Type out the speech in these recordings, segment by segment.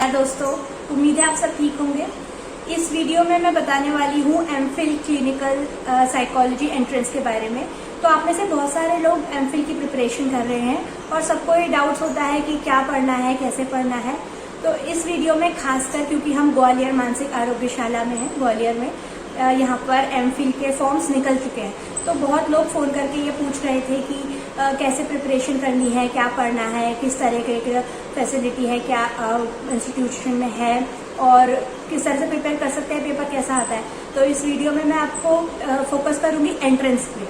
दोस्तों, उम्मीद है आप सब ठीक होंगे। इस वीडियो में मैं बताने वाली हूँ एमफिल क्लिनिकल साइकोलॉजी एंट्रेंस के बारे में। तो आप में से बहुत सारे लोग एमफिल की प्रिपरेशन कर रहे हैं और सबको ये डाउट्स होता है कि क्या पढ़ना है, कैसे पढ़ना है। तो इस वीडियो में खासकर क्योंकि हम ग्वालियर मानसिक आरोग्यशाला में हैं, ग्वालियर में यहाँ पर एमफिल के फॉर्म्स निकल चुके हैं। तो बहुत लोग फ़ोन करके ये पूछ रहे थे कि कैसे प्रिपरेशन करनी है, क्या पढ़ना है, किस तरह के फैसिलिटी है, क्या इंस्टीट्यूशन में है और किस तरह से प्रिपेयर कर सकते हैं, पेपर कैसा आता है। तो इस वीडियो में मैं आपको फोकस करूँगी एंट्रेंस पे।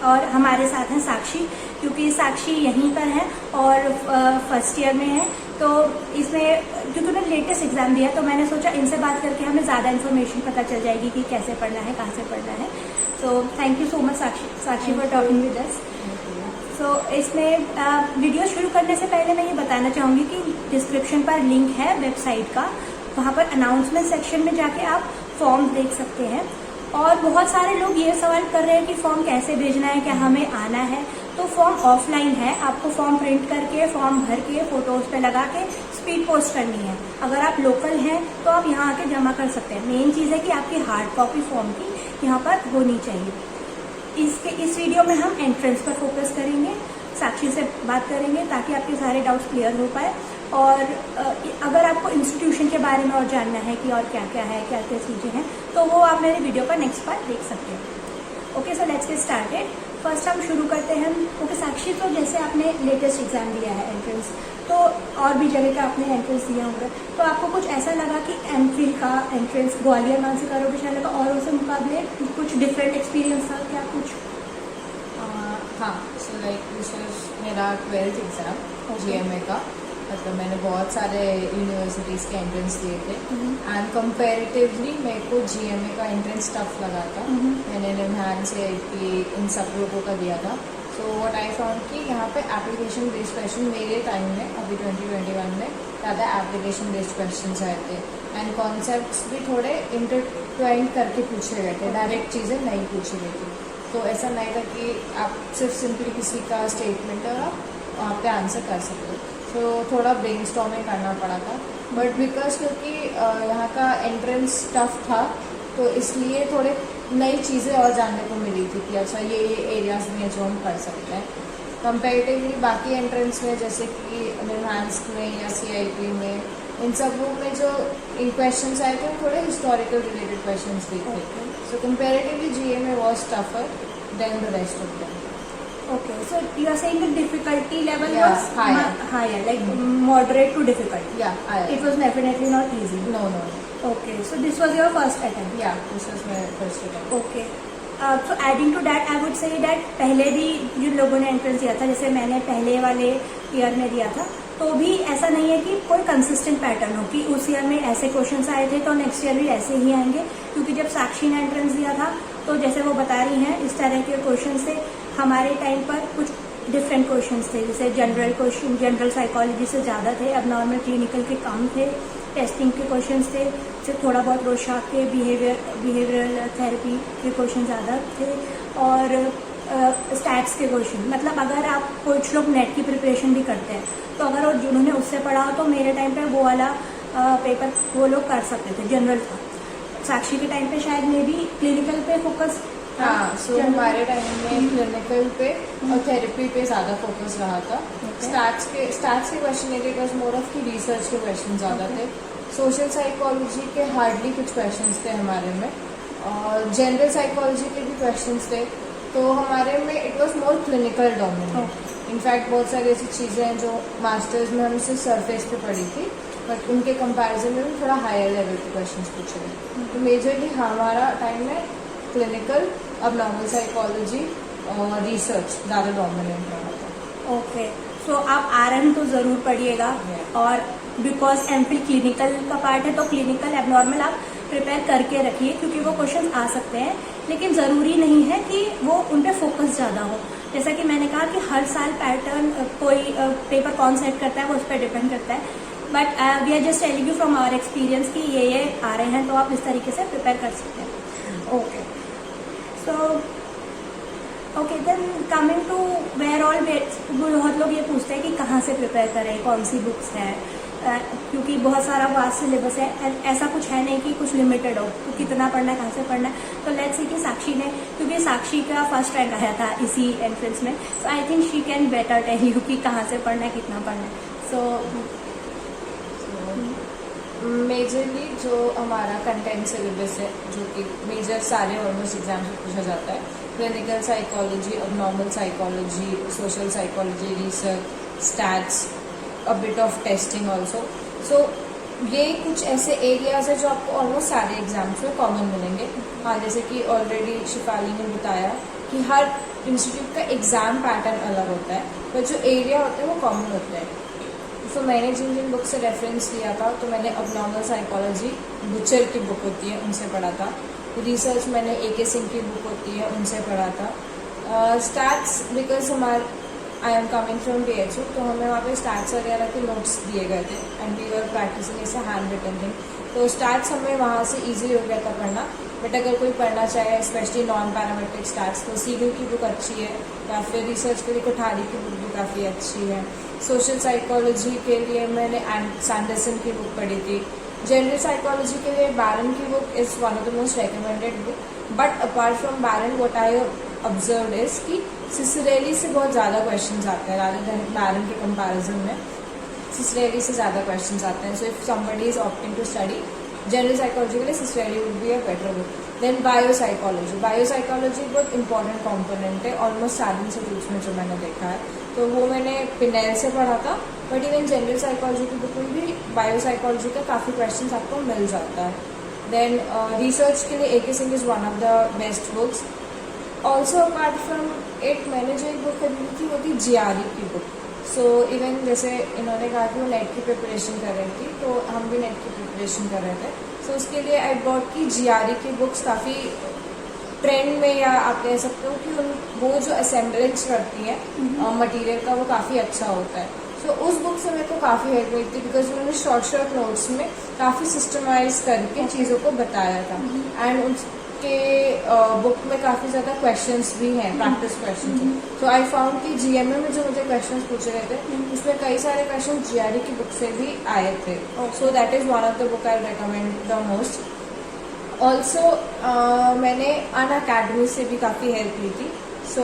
और हमारे साथ हैं साक्षी, क्योंकि साक्षी यहीं पर है और फर्स्ट ईयर में है। तो इसमें क्योंकि उन्होंने लेटेस्ट एग्जाम दिया तो मैंने सोचा इनसे बात करके हमें ज़्यादा इन्फॉर्मेशन पता चल जाएगी कि कैसे पढ़ना है, कहाँ से पढ़ना है। So thank you so much Sakshi for talking with us. So इसमें वीडियो शुरू करने से पहले मैं ये बताना चाहूँगी कि डिस्क्रिप्शन पर लिंक है वेबसाइट का, वहाँ पर अनाउंसमेंट सेक्शन में जाके आप फॉर्म देख सकते हैं। और बहुत सारे लोग ये सवाल कर रहे हैं कि फॉर्म कैसे भेजना है, क्या हमें आना है। तो फॉर्म ऑफलाइन है, आपको फॉर्म प्रिंट करके फॉर्म भर के फोटोज पे लगा के स्पीड पोस्ट करनी है। अगर आप लोकल हैं तो आप यहाँ आके जमा कर सकते हैं। मेन चीज़ है कि आपकी हार्ड कॉपी फॉर्म की यहाँ पर होनी चाहिए। इस वीडियो में हम एंट्रेंस पर फोकस करेंगे, साक्षी से बात करेंगे ताकि आपके सारे डाउट्स क्लियर हो पाए। और अगर आपको इंस्टीट्यूशन के बारे में और जानना है कि और क्या क्या है, क्या क्या चीज़ें हैं, तो वो आप मेरे वीडियो का नेक्स्ट पार्ट देख सकते हैं। Okay, so let's get started. First हम शुरू करते हैं। ओके साक्षी, तो जैसे आपने लेटेस्ट एग्जाम दिया है एंट्रेंस, तो और भी जगह का आपने एंट्रेंस दिया होगा, तो आपको कुछ ऐसा लगा कि एमफिल का एंट्रेंस ग्वालियर मानसिक आरोग्यशाला का और उससे मुकाबले कुछ डिफरेंट एक्सपीरियंस था क्या कुछ? हाँ, सो लाइक दिस वाज मेरा 12th एग्ज़ाम GMA का। मतलब मैंने बहुत सारे यूनिवर्सिटीज़ के एंट्रेंस दिए थे एंड कंपैरेटिवली मेरे को GMA का एंट्रेंस टफ लगा था। मैंने निम्हांस इन सब लोगों का दिया था। सो व्हाट आई फाउंड कि यहाँ पे एप्लीकेशन बेस्ड क्वेश्चन मेरे टाइम में, अभी 2021 में ज़्यादा एप्लीकेशन बेस्ड क्वेश्चन आए थे एंड कॉन्सेप्ट्स भी थोड़े इंटरट्वाइंड करके पूछे गए थे, डायरेक्ट चीज़ें नहीं पूछी गई थी। तो ऐसा नहीं था कि आप सिर्फ सिंपली किसी का स्टेटमेंट है और आप वहाँ पे आंसर कर सकते हो। तो थोड़ा ब्रेनस्टॉर्मिंग करना पड़ा था। बट बिकॉज क्योंकि यहाँ का एंट्रेंस टफ था तो इसलिए थोड़े नई चीज़ें और जानने को मिली थी कि अच्छा ये एरियाज भी हैं जो हम कर सकते हैं कंपेरेटिवली बाकी एंट्रेंस में, जैसे कि निम्हांस में या CIP में, इन सब में जो क्वेश्चन आए थे थोड़े हिस्टोरिकल रिलेटेड क्वेश्चन भी थे। सो comparatively GMA was tougher than the rest of them. Okay, so you are saying the difficulty level Yeah, was higher, like moderate to difficult. Yeah, higher. It was definitely not easy. No. Okay, so this was your first attempt. Yeah, this was my first attempt. Okay. So adding to that, I would say that पहले भी जिन लोगों ने entrance दिया था, जैसे मैंने पहले वाले ईयर में दिया था, तो भी ऐसा नहीं है कि कोई कंसिस्टेंट पैटर्न हो कि उस ईयर में ऐसे क्वेश्चंस आए थे तो नेक्स्ट ईयर भी ऐसे ही आएंगे। क्योंकि जब साक्षी ने एंट्रेंस दिया था तो जैसे वो बता रही हैं इस तरह के क्वेश्चन थे। हमारे टाइम पर कुछ डिफरेंट क्वेश्चंस थे, जैसे जनरल क्वेश्चन जनरल साइकोलॉजी से ज़्यादा थे, अब नॉर्मल क्लिनिकल के कम थे, टेस्टिंग के क्वेश्चंस थे, सिर्फ थोड़ा बहुत रोशाक के बिहेवियरल थेरेपी के क्वेश्चन ज़्यादा थे और स्टैट्स के क्वेश्चन। मतलब अगर आप कुछ लोग नेट की प्रिपरेशन भी करते हैं तो अगर जिन्होंने उससे पढ़ा हो तो मेरे टाइम पे वो वाला पेपर वो लोग कर सकते थे, जनरल था। साक्षी के टाइम पे शायद मे भी क्लिनिकल पे फोकस। हाँ, सो हमारे टाइम में क्लिनिकल पे और थेरेपी पे ज़्यादा फोकस रहा था। स्टैट्स के क्वेश्चन नहीं थे, बिकॉज मोर ऑफ की रिसर्च के क्वेश्चन ज़्यादा थे। सोशल साइकोलॉजी के हार्डली कुछ क्वेश्चंस थे हमारे में और जनरल साइकोलॉजी के भी क्वेश्चंस थे। तो हमारे में it was more clinical dominant. In fact बहुत सारी ऐसी चीज़ें हैं जो मास्टर्स में हमसे सरफेस पे पढ़ी थी, बट उनके कंपैरिजन में भी थोड़ा हायर लेवल के क्वेश्चंस पूछे गए। तो मेजरली हमारा टाइम में क्लिनिकल, अब नॉर्मल साइकोलॉजी और रिसर्च ज़्यादा डोमिनेंट रहा था। ओके, सो आप RM तो ज़रूर पढ़िएगा। और बिकॉज एमफिल क्लिनिकल का पार्ट है तो क्लिनिकल एबनॉर्मल आप प्रिपेयर करके रखिए, क्योंकि वो क्वेश्चन आ सकते हैं, लेकिन ज़रूरी नहीं है कि वो उन पर फोकस ज़्यादा हो। जैसा कि मैंने कहा कि हर साल पैटर्न कोई पेपर कौन सेट करता है वो उस पर डिपेंड करता है। But we are just telling you from our experience कि ये आ रहे हैं तो आप इस तरीके से प्रिपेयर कर सकते हैं। Okay, so then coming to where all, बहुत लोग ये पूछते हैं कि कहाँ से प्रिपेयर करें, कौन सी बुक्स हैं क्योंकि बहुत सारा वास्ट सिलेबस है, ऐसा कुछ है नहीं कि कुछ लिमिटेड हो तो कितना पढ़ना है, कहाँ से पढ़ना है। तो लेट्स से कि साक्षी ने, क्योंकि साक्षी का फर्स्ट रैंक आया था इसी एंट्रेंस में, so I think she can better tell you कि कहाँ से पढ़ना है, कितना पढ़ना है। सो मेजरली जो हमारा कंटेंट सिलेबस है, जो कि मेजर सारे ऑलमोस्ट एग्जाम से पूछा जाता है, clinical psychology, abnormal psychology, social psychology, research, stats, a bit of testing also. So ये कुछ ऐसे एरियाज है जो आपको ऑलमोस्ट सारे एग्जाम्स में कॉमन मिलेंगे। हाँ, जैसे कि ऑलरेडी शिफाली ने बताया कि हर इंस्टीट्यूट का एग्जाम पैटर्न अलग होता है, पर जो एरिया होते हैं वो कॉमन होते हैं। तो मैंने जिन जिन बुक से रेफरेंस लिया था, तो मैंने अबनॉर्मल साइकोलॉजी बुचर की बुक होती है उनसे पढ़ा था। रिसर्च मैंने AK सिंह की बुक होती है उनसे पढ़ा था। Stats because I am coming from PHU, तो हमें वहाँ पे स्टैट्स वगैरह के नोट्स दिए गए थे एंड वी वर प्रैक्टिसिंग ऐसे हैंड रिटन थिंग, तो स्टैट्स हमें वहाँ से ईजी हो गया था पढ़ना। बट अगर कोई पढ़ना चाहे स्पेशली नॉन पैरामेट्रिक स्टैट्स, तो सीगल की बुक अच्छी है, या फिर रिसर्च के लिए कोठारी की बुक भी काफ़ी अच्छी है। सोशल साइकोलॉजी के लिए मैंने सैंडरसन की बुक पढ़ी थी। जनरल साइकोलॉजी के लिए बैरन की book is one of the most recommended book. But apart from Barron what I observed is कि सिसरेली से बहुत ज़्यादा क्वेश्चंस आते हैं रादर देन बैरन के कंपैरिजन में। सिसरेली से ज़्यादा क्वेश्चंस आते हैं। So if somebody is opting to study general psychology के लिए Ciccarelli would be a better book. Then biopsychology बहुत इंपॉर्टेंट कॉम्पोनेंट है ऑलमोस्ट सारे इंस्टीट्यूट्स में जो मैंने देखा है, तो वो मैंने पिनेल से पढ़ा था। बट इवन जनरल साइकोलॉजी की बुक में भी बायोसाइकोलॉजी का काफ़ी क्वेश्चन आपको मिल जाता है। देन रिसर्च के लिए AK Singh is one of the best books. Also apart from it मैंने जो एक बुक खरीदी थी वो थी GRE की बुक। सो इवन जैसे इन्होंने कहा कि वो नेट की प्रिपरेशन कर रही थी, तो हम भी नेट की प्रिपरेशन कर रहे थे। सो उसके लिए आई बॉट की GRE की बुक्स काफ़ी ट्रेंड में, या आप कह सकते हो कि वो जो असेंबलेंस करती है मटेरियल का, वो काफ़ी अच्छा होता है। सो उस बुक से मेरे को काफ़ी हेल्प हुई थी बिकॉज उन्होंने शॉर्ट नोट्स में काफ़ी सिस्टमाइज करके चीज़ों को बताया था। एंड उसके बुक में काफ़ी ज़्यादा क्वेश्चंस भी हैं, प्रैक्टिस क्वेश्चन। तो आई फाउंड कि GMA में जो मुझे क्वेश्चंस पूछे गए थे उसमें कई सारे क्वेश्चन GRE की बुक से भी आए थे। So that is one of the book I recommend the most. Also मैंने अनअकैडमी से भी काफ़ी हेल्प ली थी। सो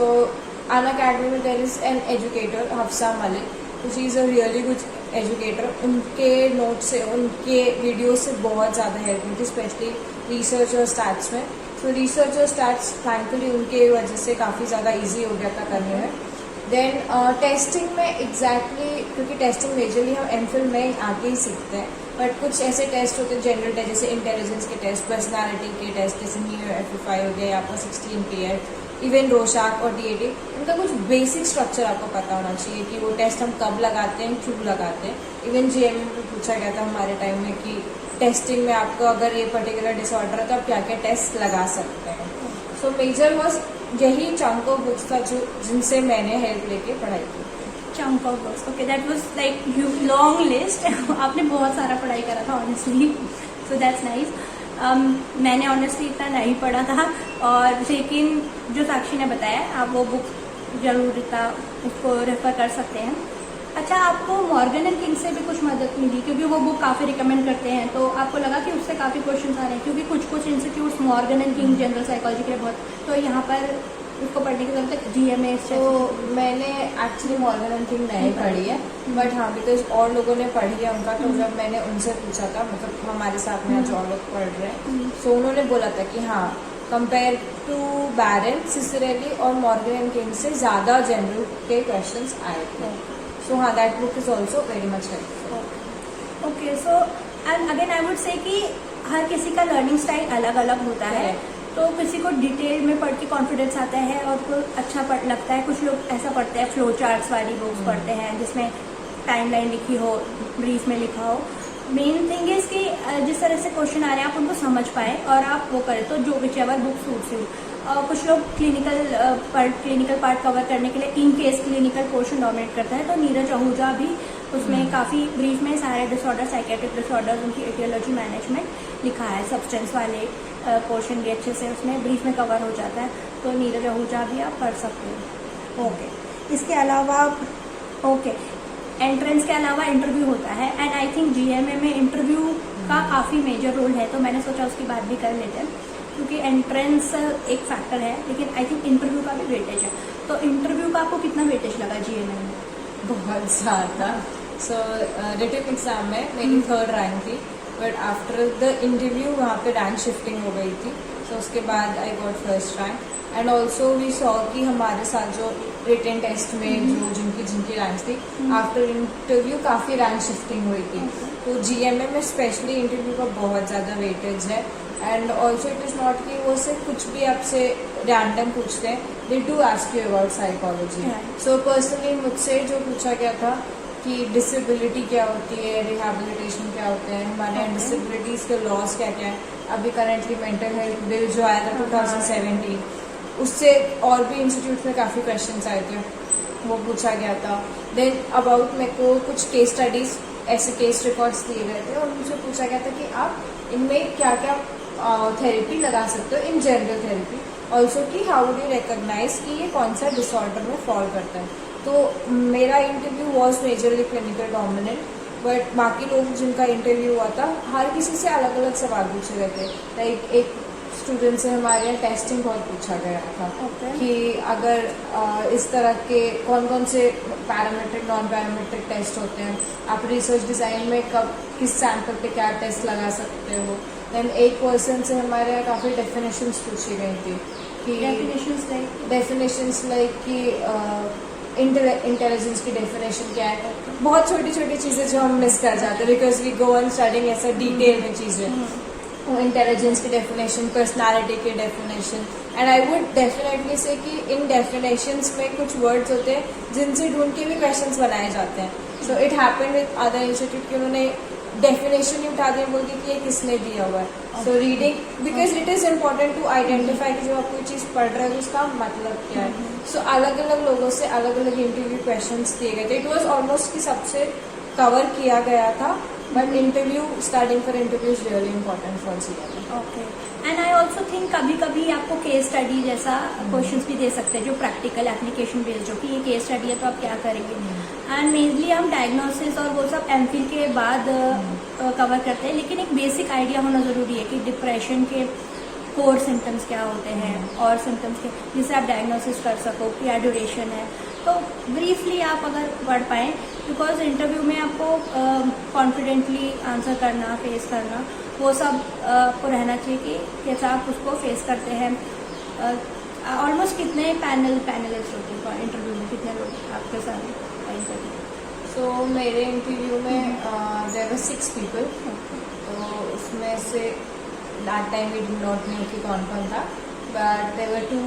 अनअकैडमी में there is an educator Hafsa Malik, she is a really good educator. उनके नोट से, उनके वीडियो से बहुत ज़्यादा हेल्प मिलती, स्पेशली रिसर्च और स्टैट्स में। सो रिसर्च और स्टैट्स थैंकफुली उनके वजह से काफ़ी ज़्यादा ईजी हो गया था करने में। देन टेस्टिंग में एग्जैक्टली क्योंकि टेस्टिंग मेजरली हम MPhil में आके ही सीखते हैं, बट कुछ ऐसे टेस्ट होते हैं जनरल टेस्ट, जैसे इंटेलिजेंस के टेस्ट, पर्सनालिटी के टेस्ट, जैसे NEO FFI हो गया, आपका 16 इवन रोशाक और DAT, उनका कुछ बेसिक स्ट्रक्चर आपको पता होना चाहिए कि वो टेस्ट हम कब लगाते हैं, क्यों लगाते हैं। इवन GMA में पूछा गया था हमारे टाइम में कि टेस्टिंग में आपको अगर ये पर्टिकुलर डिसऑर्डर है तो आप क्या क्या टेस्ट लगा सकते हैं। सो मेजर वॉज यही चंक ऑफ बुक्स था जो जिनसे मैंने हेल्प लेके पढ़ाई की। Chunk of books, okay, that was like long list. आपने बहुत सारा पढ़ाई करा था ऑनेस्टली, सो दैट्स नाइस। मैंने ऑनेस्टली इतना नहीं पढ़ा था, और लेकिन जो साक्षी ने बताया आप वो बुक जरूर इतना इसको रेफर कर सकते हैं। अच्छा, आपको मॉर्गन एंड किंग से भी कुछ मदद मिली, क्योंकि वो बुक काफ़ी रिकमेंड करते हैं, तो आपको लगा कि उससे काफ़ी क्वेश्चन आ रहे हैं, क्योंकि कुछ institutes Morgan and king general psychology के लिए बहुत, तो यहाँ पर उसको पढ़ने की जरूरत है GMA। तो मैंने एक्चुअली मॉर्गन एंड किंग नहीं पढ़ी है, बट हाँ बिकॉज और लोगों ने पढ़ी है उनका, तो जब मैंने उनसे पूछा था, मतलब हमारे साथ में जो लोग पढ़ रहे हैं, तो उन्होंने बोला था कि हाँ कंपेयर टू बैरन, सिसरेली और मॉर्गन एंड किंग से ज़्यादा जनरल के क्वेश्चंस आए थे। सो हाँ, that book is also very much helpful. Okay, so and again I would say कि हर किसी का लर्निंग स्टाइल अलग अलग होता है, तो किसी को डिटेल में पढ़ के कॉन्फिडेंस आता है और को अच्छा लगता है। कुछ लोग ऐसा पढ़ते हैं, फ्लो चार्ट्स वाली बुक्स पढ़ते हैं जिसमें टाइमलाइन लिखी हो, ब्रीफ में लिखा हो। मेन थिंग इज कि जिस तरह से क्वेश्चन आ रहे हैं आप उनको समझ पाए और आप वो करें, तो जो which ever book suits you. कुछ लोग क्लिनिकल पार्ट कवर करने के लिए in case clinical portion dominate करता है, तो नीरज आहूजा भी उसमें काफ़ी ब्रीफ में सारे डिसऑर्डर, साइकेट्रिक डिसऑर्डर्स, उनकी एटियोलॉजी मैनेजमेंट लिखा है। सब्सटेंस वाले पोर्शन भी अच्छे से उसमें ब्रीफ में कवर हो जाता है, तो नीरज आहूजा भी आप पढ़ सकते हो। ओके, इसके अलावा ओके, एंट्रेंस के अलावा इंटरव्यू होता है, एंड आई थिंक GMA में इंटरव्यू का काफ़ी मेजर रोल है, तो मैंने सोचा उसकी बात भी कर लेते हैं, क्योंकि एंट्रेंस एक फैक्टर है, लेकिन आई थिंक इंटरव्यू का भी वेटेज है। तो इंटरव्यू का आपको कितना वेटेज लगा GMA में? बहुत ज़्यादा। सो रिटन एग्जाम में मेरी 3rd रैंक थी, बट आफ्टर द इंटरव्यू वहाँ पे रैंक शिफ्टिंग हो गई थी। सो उसके बाद I got 1st rank, and also we saw कि हमारे साथ जो रिटन टेस्ट में जो जिनकी रैंक थी, आफ्टर इंटरव्यू काफ़ी रैंक शिफ्टिंग हुई थी। तो GMA में स्पेशली इंटरव्यू का बहुत ज़्यादा वेटेज है, and also it is not कि वो सिर्फ कुछ भी आपसे रैंडम पूछते हैं, they do ask you about psychology. So personally मुझसे जो पूछा गया था कि डिसेबिलिटी क्या होती है, रिहैबिलिटेशन क्या होते हैं, हमारे यहाँ डिसेबिलिटीज़ के लॉज क्या क्या है। अभी करेंटली मेंटल हेल्थ बिल जो आया था 2017, उससे और भी इंस्टीट्यूट में काफ़ी क्वेश्चंस आए थे, वो पूछा गया था। देन अबाउट मेरे को कुछ केस स्टडीज़, ऐसे केस रिकॉर्ड्स दिए गए थे, और मुझसे पूछा गया था कि आप इनमें क्या क्या थेरेपी लगा सकते हो इन जनरल थेरेपी, ऑल्सो कि हाउ डू रिकॉग्नाइज कि ये कौन सा डिसऑर्डर में फॉल करता है। तो मेरा interview was majorly clinical dominant, but बाकी लोग जिनका इंटरव्यू हुआ था, हर किसी से अलग अलग सवाल पूछे गए थे। लाइक एक स्टूडेंट से हमारे यहाँ टेस्टिंग बहुत पूछा गया था, कि अगर इस तरह के कौन कौन से पैरामीट्रिक नॉन पैरामीट्रिक टेस्ट होते हैं, आप रिसर्च डिज़ाइन में कब किस सैंपल पे क्या टेस्ट लगा सकते हो। देन एक पर्सन से हमारे यहाँ काफ़ी डेफिनेशंस पूछी गई थी, कि डेफिनेशंस लाइक कि इंटेलिजेंस की डेफिनेशन क्या है। बहुत छोटी छोटी चीज़ें जो हम मिस कर जाते हैं, because we go on studying ऐसा डिटेल में चीज़ें। इंटेलिजेंस की डेफिनेशन, पर्सनालिटी की definition, and I would definitely say कि इन डेफिनेशंस में कुछ वर्ड्स होते हैं जिनसे ढूंढ के भी क्वेश्चंस बनाए जाते हैं। So it happened with other institute कि उन्होंने डेफिनेशन ही उठा दिया, बोल दी कि ये किसने दिया हुआ है। So reading, because it is important to identify कि जब आप कोई चीज़ पढ़ रहे हो उसका मतलब क्या है। सो अलग अलग लोगों से अलग अलग इंटरव्यू क्वेश्चंस दिए गए थे। इट वॉज ऑलमोस्ट कि सबसे कवर किया गया था, but interview, studying for interview is really important for GMA। Okay, and I also think कभी कभी आपको केस स्टडी जैसा क्वेश्चंस भी दे सकते हैं, जो प्रैक्टिकल एप्लीकेशन बेस्ड हो, कि ये केस स्टडी है तो आप क्या करेंगे। एंड मेनली हम डायग्नोसिस और वो सब MPhil के बाद कवर करते हैं, लेकिन एक बेसिक आइडिया होना ज़रूरी है कि डिप्रेशन के कोर सिम्टम्स क्या होते हैं, और सिम्टम्स के जिससे आप डायग्नोसिस कर सको, क्या ड्यूरेशन है। तो ब्रीफली आप अगर पढ़ पाएँ, बिकॉज इंटरव्यू में आपको कॉन्फिडेंटली आंसर करना, फेस करना, वो सब आपको रहना चाहिए कि कैसा आप उसको फेस करते हैं। ऑलमोस्ट कितने पैनलिस्ट होते हैं इंटरव्यू में, कितने लोग आपके साथ इंटरव्यू? सो मेरे इंटरव्यू में देयर वर 6 पीपल, तो उसमें से that time we did not know कि कौन कौन था, but there were 2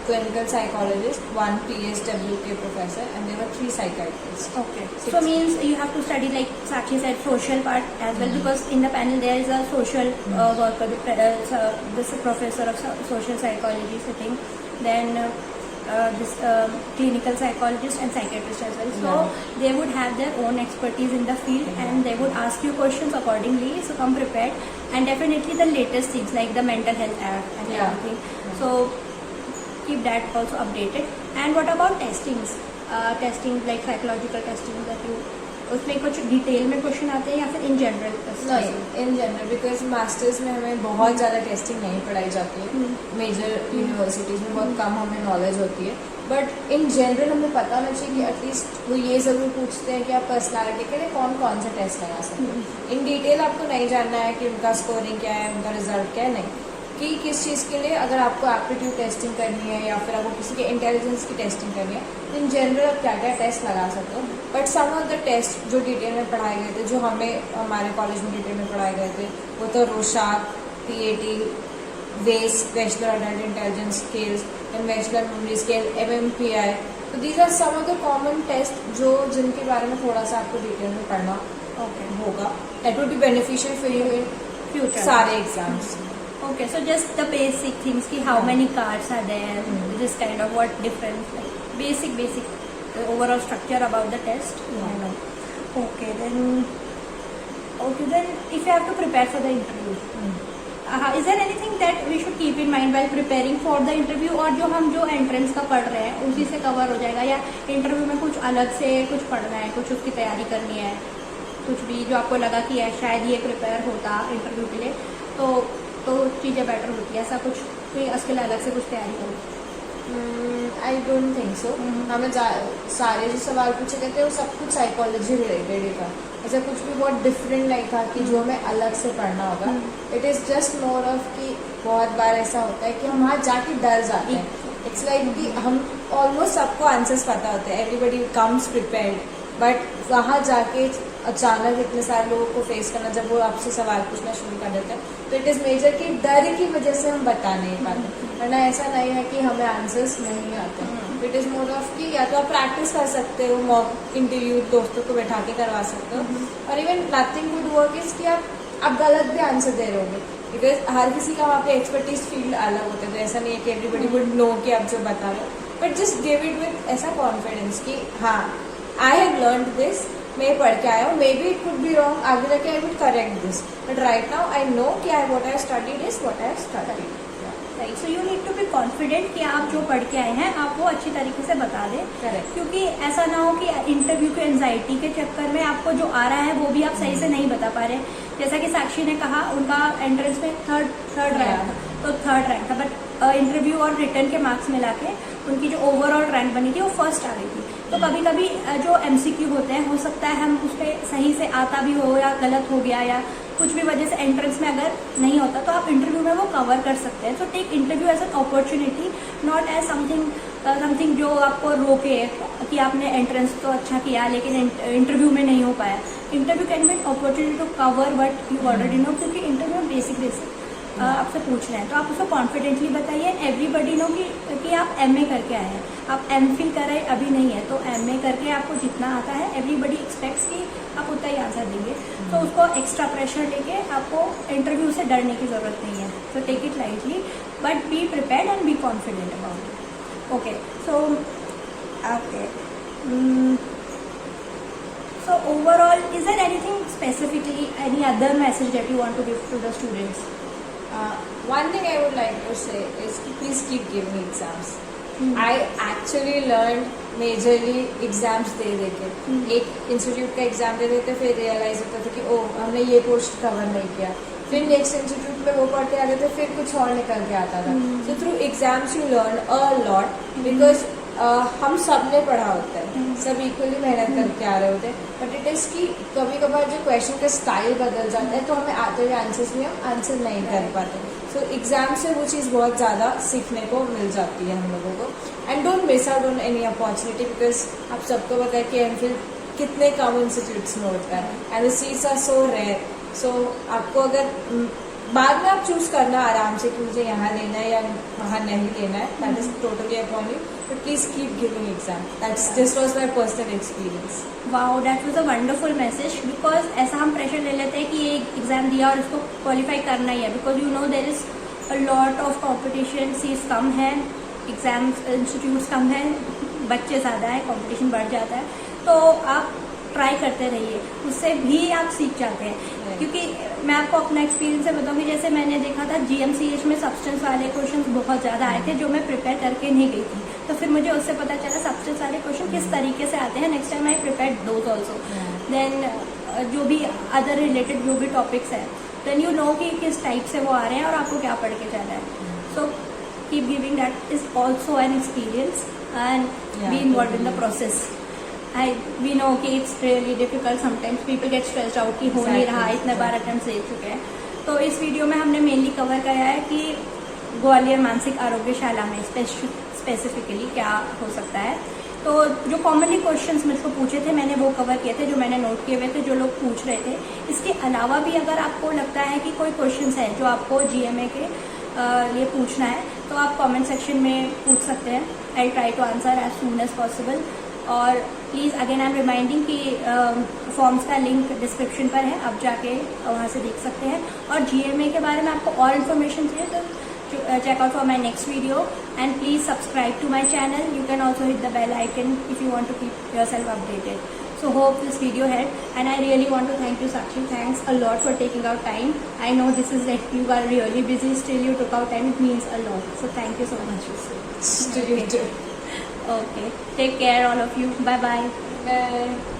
clinical psychologist, 1 PSW के professor, and there were 3 psychiatrists. Okay. So means you have to study, like Sakshi said, social part as well, because in the panel there is a social worker, this professor of social psychology sitting, then this clinical psychologist and psychiatrist as well. So they would have their own expertise in the field, and they would ask you questions accordingly. So come prepared, and definitely the latest things like the mental health act and everything. So keep that also updated. And what about testings? Testing like psychological testing that you, उसमें कुछ detail में question आते हैं या फिर in general? नहीं, in general, because masters में हमें बहुत ज़्यादा टेस्टिंग नहीं पढ़ाई जाती है। मेजर यूनिवर्सिटीज़ में बहुत कम हमें नॉलेज होती है, बट इन जनरल हमें पता होना चाहिए कि एटलीस्ट वो ये ज़रूर पूछते हैं कि आप पर्सनालिटी के लिए कौन कौन सा टेस्ट लगा सकते हैं। इन डिटेल आपको नहीं जानना है कि उनका स्कोरिंग क्या है, उनका रिजल्ट क्या है, नहीं, कि किस चीज़ के लिए अगर आपको एप्टीट्यूड टेस्टिंग करनी है या फिर आपको किसी के इंटेलिजेंस की टेस्टिंग करनी है, तो इन जनरल आप क्या क्या टेस्ट लगा सकते हो। But some of the test जो डिटेल में पढ़ाए गए थे, जो हमारे कॉलेज में डिटेल में पढ़ाए गए थे, वो तो रोशाक, PAT, वेस, Wechsler adult intelligence scales, and Wechsler memory scale, MMPI। तो these are some of the common test जो जिनके बारे में थोड़ा सा आपको डिटेल में पढ़ना होगा। That would be beneficial for you in future सारे exams. Okay, so just the basic things, ki how many cards are there, this kind of what difference, like basic overall structure about the test. Okay, then if you have to prepare for the interview, is there anything that we should keep in mind while preparing for the interview, और जो entrance का पढ़ रहे हैं उसी से cover हो जाएगा, या इंटरव्यू में कुछ अलग से कुछ पढ़ना है, कुछ उसकी तैयारी करनी है, कुछ भी जो आपको लगा कि शायद ये प्रिपेयर होता इंटरव्यू के लिए तो चीज़ें बेटर होती है, ऐसा कुछ कोई उसके लिए अलग से कुछ तैयारी करो? I don't think so. हमें सारे जो सवाल पूछे गए थे वो सब कुछ साइकोलॉजी रिलेटेड ही था, ऐसा कुछ भी बहुत डिफरेंट नहीं था कि जो हमें अलग से पढ़ना होगा। It is just more of कि बहुत बार ऐसा होता है कि हम वहाँ जाके डर जाते हैं। इट्स लाइक कि हम ऑलमोस्ट सबको आंसर्स पता होते हैं, एवरीबडी कम्स प्रिपेयर्ड, बट वहाँ जाके अचानक इतने सारे लोगों को फेस करना जब वो आपसे सवाल पूछना शुरू कर देते हैं, तो इट इज़ मेजर कि डर की वजह से हम बता नहीं पाते, वरना ऐसा नहीं है कि हमें आंसर्स नहीं आते। इट इज़ मोर ऑफ कि या तो आप प्रैक्टिस कर सकते हो, मॉक इंटरव्यू दोस्तों को बैठा के करवा सकते हो, और even nothing would work is कि आप गलत भी आंसर दे रहे होगे, बिकॉज हर किसी का वहाँ पे एक्सपर्टीज फील्ड अलग होता है, तो ऐसा नहीं है कि एवरीबडी वुड नो कि आप जो बता रहे हो, but just give it with ऐसा कॉन्फिडेंस कि हाँ आई हैव लर्न दिस, मैं पढ़ के आया हूँ, maybe it could be wrong, आगे जाके I would correct this, but right now I know कि what I studied is what I studied. Right, so you need to be confident कि आप जो पढ़ के आए हैं आप वो अच्छी तरीके से बता दें। Correct. क्योंकि ऐसा ना हो कि इंटरव्यू के एंजाइटी के चक्कर में आपको जो आ रहा है वो भी आप सही से नहीं बता पा रहे। जैसा कि साक्षी ने कहा उनका एंट्रेंस में थर्ड रैंक था, तो थर्ड रैंक था, बट इंटरव्यू और रिटर्न के मार्क्स मिला के उनकी जो ओवरऑल रैंक बनी थी वो फर्स्ट आ गई थी। तो कभी कभी जो MCQ होते हैं, हो सकता है हम उस पर सही से आता भी हो या गलत हो गया या कुछ भी वजह से एंट्रेंस में अगर नहीं होता तो आप इंटरव्यू में वो कवर कर सकते हैं। So take interview as an opportunity, not as something जो आपको रोके कि आपने एंट्रेंस तो अच्छा किया लेकिन इंटरव्यू में नहीं हो पाया। Interview can be an opportunity to cover what you already know, क्योंकि इंटरव्यू में बेसिक आपसे पूछ रहे हैं तो आप उसको कॉन्फिडेंटली बताइए। एवरीबडी नो कि आप MA करके आए हैं, आप MPhil कर रहे अभी नहीं है, तो MA करके आपको जितना आता है एवरीबडी एक्सपेक्ट्स कि आप उतना ही आंसर देंगे, तो उसको एक्स्ट्रा प्रेशर लेके आपको इंटरव्यू से डरने की ज़रूरत नहीं है। So take it lightly but be prepared and be confident about it. Okay, so so overall, is there anything specifically, any other message that you want to give to the students? One thing I would like to say is please keep giving exams. I actually learned majorly exams दे के। एक institute का exam दे देते फिर realise होता था कि ओ हमने ये पोस्ट कवर नहीं किया, फिर नेक्स्ट इंस्टीट्यूट में वो पढ़ते आते थे, फिर कुछ और निकल के आता था। So through exams you learn a lot, because हम सब ने पढ़ा होता है, सब इक्वली मेहनत करके आ रहे होते हैं, बट इट इज़ कि कभी कभार जो क्वेश्चन का स्टाइल बदल जाता है तो हमें आते हुए आंसर्स में हम आंसर नहीं कर पाते। सो एग्जाम से वो चीज़ बहुत ज़्यादा सीखने को मिल जाती है हम लोगों को। And don't miss out on any opportunity, because आप सबको पता है कि MPhil कितने कम इंस्टीट्यूट्स में होता है and the seats are so rare. So आपको अगर बाद में आप चूज करना आराम से कि मुझे यहाँ लेना है या वहाँ नहीं लेना है, that is totally upon you, but please keep giving exam. This was my personal experience. Wow, that was a wonderful message, because ऐसा हम प्रेशर ले लेते हैं कि ये एग्जाम दिया और इसको क्वालिफाई करना ही है, because you know there is a lot of competition, seats कम है, एग्जाम्स इंस्टीट्यूट्स कम है, बच्चे ज़्यादा है, कॉम्पिटिशन बढ़ जाता है, तो आप ट्राई करते रहिए, उससे भी आप सीख जाते हैं। क्योंकि मैं आपको अपना एक्सपीरियंस से बताऊंगी, जैसे मैंने देखा था GMCH में सब्सटेंस वाले क्वेश्चंस बहुत ज़्यादा आए थे जो मैं प्रिपेयर करके नहीं गई थी, तो फिर मुझे उससे पता चला सब्सटेंस वाले क्वेश्चन किस तरीके से आते हैं। Next time I prepare those also. Then जो भी अदर रिलेटेड जो भी टॉपिक्स है, देन यू नो कि किस टाइप से वो आ रहे हैं और आपको क्या पढ़ के जाना है। So keep giving, that is also an experience and be involve in the process. we know कि it's really difficult, sometimes people get stressed out कि हो नहीं रहा, इतने बार अटेम्प्ट दे चुके हैं। तो इस वीडियो में हमने मेनली कवर किया है कि ग्वालियर मानसिक आरोग्यशाला में स्पेसिफिकली क्या हो सकता है। तो जो कॉमनली क्वेश्चंस मुझको पूछे थे मैंने वो कवर किए थे, जो मैंने नोट किए हुए थे, जो लोग पूछ रहे थे। इसके अलावा भी अगर आपको लगता है कि कोई क्वेश्चंस है जो आपको GMA के लिए पूछना है तो आप कमेंट सेक्शन में पूछ सकते हैं। I try to answer as soon as possible. और please again I am reminding कि फॉर्म्स का लिंक डिस्क्रिप्शन पर है, आप जाके वहाँ से देख सकते हैं। और GMA के बारे में आपको और इन्फॉर्मेशन चाहिए तो check out for my next video, and please subscribe to my channel. You can also hit the bell icon if you want to keep yourself updated. So hope this video helped, and I really want to thank you, Sakshi. Thanks a lot for taking out time. I know this is like you are really busy, still you took out time. It means a lot. So thank you so much. Still you too. Okay. Take care, all of you. Bye bye. Bye.